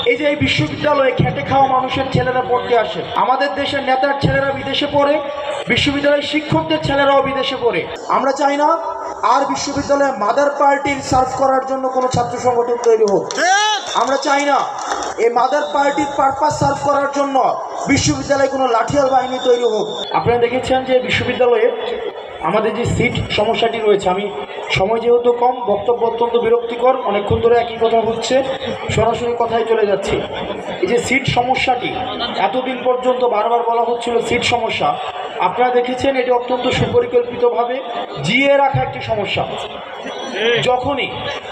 এই যে এই বিশ্ববিদ্যালয়ে খেটে খাওয়া মানুষের ছেলেরা পড়তে আসে, আমাদের দেশের নেতার ছেলেরা বিদেশে পড়ে, বিশ্ববিদ্যালয়ের শিক্ষকদের ছেলেরাও বিদেশে পড়ে। আমরা চাই না আর বিশ্ববিদ্যালয়ে মাদার পার্টির সার্ভ করার জন্য কোনো ছাত্র সংগঠন তৈরি হোক। আমরা চাই না এই মাদার পার্টির পারপাস সার্ভ করার জন্য বিশ্ববিদ্যালয়ে কোনো লাঠিয়াল বাহিনী তৈরি হোক। আপনারা দেখেছেন যে বিশ্ববিদ্যালয়ে আমাদের যে সিট সমস্যাটি রয়েছে, আমি সময় যেহেতু কম, বক্তব্য অত্যন্ত বিরক্তিকর, অনেকক্ষণ ধরে একই কথা হচ্ছে, সরাসরি কথায় চলে যাচ্ছে। এই যে সিট সমস্যাটি এতদিন পর্যন্ত বারবার বলা হচ্ছিল সিট সমস্যা, আপনারা দেখেছেন এটি অত্যন্ত সুপরিকল্পিতভাবে জিয়ে রাখা একটি সমস্যা। যখনই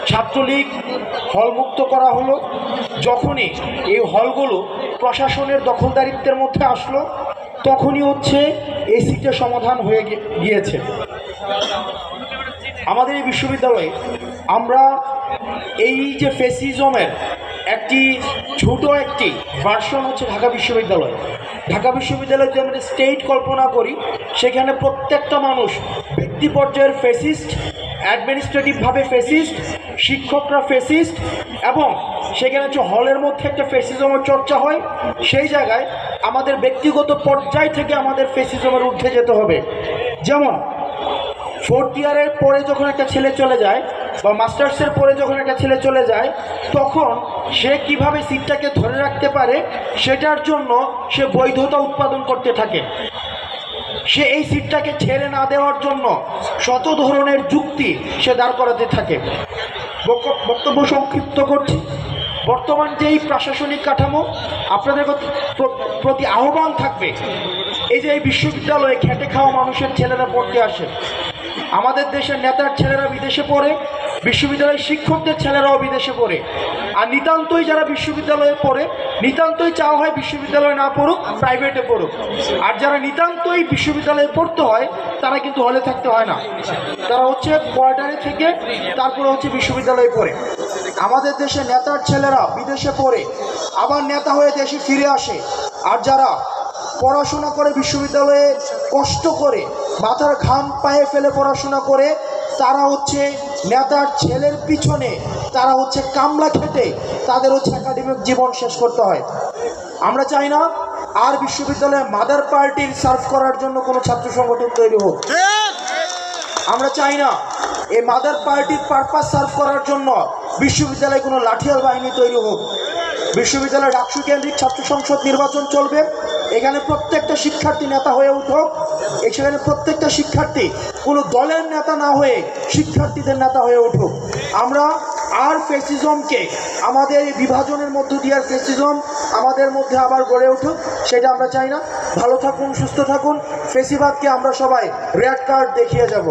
ছাত্রলীগ হলমুক্ত করা হলো, যখনই এই হলগুলো প্রশাসনের দখলদারিত্বের মধ্যে আসলো, তখনই হচ্ছে এই সিটের সমাধান হয়ে গিয়েছে। আমাদের এই বিশ্ববিদ্যালয়ে আমরা এই যে ফেসিজমের একটি ছোট একটি ভার্সন হচ্ছে ঢাকা বিশ্ববিদ্যালয়। ঢাকা বিশ্ববিদ্যালয়ে যে আমরা স্টেট কল্পনা করি, সেখানে প্রত্যেকটা মানুষ ব্যক্তি পর্যায়ের ফেসিস্ট, অ্যাডমিনিস্ট্রেটিভভাবে ফেসিস্ট, শিক্ষকরা ফেসিস্ট, এবং সেখানে হচ্ছে হলের মধ্যে একটা ফেসিজমের চর্চা হয়। সেই জায়গায় আমাদের ব্যক্তিগত পর্যায় থেকে আমাদের ফেসিজমের ঊর্ধ্বে যেতে হবে। যেমন ফোর্থ ইয়ারের পরে যখন একটা ছেলে চলে যায়, বা মাস্টার্সের পরে যখন একটা ছেলে চলে যায়, তখন সে কিভাবে সিটটাকে ধরে রাখতে পারে সেটার জন্য সে বৈধতা উৎপাদন করতে থাকে। সে এই সিটটাকে ছেড়ে না দেওয়ার জন্য শত ধরনের যুক্তি সে দাঁড় করাতে থাকে। বক্তব্য সংক্ষিপ্ত করছি। বর্তমান যেই প্রশাসনিক কাঠামো, আপনাদের প্রতি আহ্বান থাকবে, এই যে এই বিশ্ববিদ্যালয়ে খেটে খাওয়া মানুষের ছেলেরা পড়তে আসে, আমাদের দেশের নেতার ছেলেরা বিদেশে পড়ে, বিশ্ববিদ্যালয়ের শিক্ষকদের ছেলেরাও বিদেশে পড়ে। আর নিতান্তই যারা বিশ্ববিদ্যালয়ে পড়ে, নিতান্তই চাওয়া হয় বিশ্ববিদ্যালয়ে না পড়ুক, প্রাইভেটে পড়ুক। আর যারা নিতান্তই বিশ্ববিদ্যালয়ে পড়তে হয়, তারা কিন্তু হলে থাকতে হয় না, তারা হচ্ছে কোয়ার্টারে থেকে তারপরে হচ্ছে বিশ্ববিদ্যালয়ে পড়ে। আমাদের দেশে নেতার ছেলেরা বিদেশে পড়ে আবার নেতা হয়ে দেশে ফিরে আসে। আর যারা পড়াশোনা করে বিশ্ববিদ্যালয়ে কষ্ট করে মাথার ঘাম পায়ে ফেলে পড়াশোনা করে, তারা হচ্ছে নেতার ছেলের পিছনে, তারা হচ্ছে কামলা খেটে তাদের হচ্ছে একাডেমিক জীবন শেষ করতে হয়। আমরা চাই না আর বিশ্ববিদ্যালয়ে মাদার পার্টির সার্ভ করার জন্য কোনো ছাত্র সংগঠন তৈরি হোক। আমরা চাই না এই মাদার পার্টির পারপাস সার্ভ করার জন্য বিশ্ববিদ্যালয়ে কোনো লাঠিয়াল বাহিনী তৈরি হোক। বিশ্ববিদ্যালয়ে ডাকসু কেন্দ্রিক ছাত্র সংসদ নির্বাচন চলবে, এখানে প্রত্যেকটা শিক্ষার্থী নেতা হয়ে উঠুক। সেখানে প্রত্যেকটা শিক্ষার্থী কোনো দলের নেতা না হয়ে শিক্ষার্থীদের নেতা হয়ে উঠুক। আমরা আর ফেসিজমকে, আমাদের বিভাজনের মধ্য দিয়ে ফেসিজম আমাদের মধ্যে আবার গড়ে উঠুক, সেটা আমরা চাই না। ভালো থাকুন, সুস্থ থাকুন। ফেসিবাদকে আমরা সবাই রেড কার্ড দেখিয়ে যাব।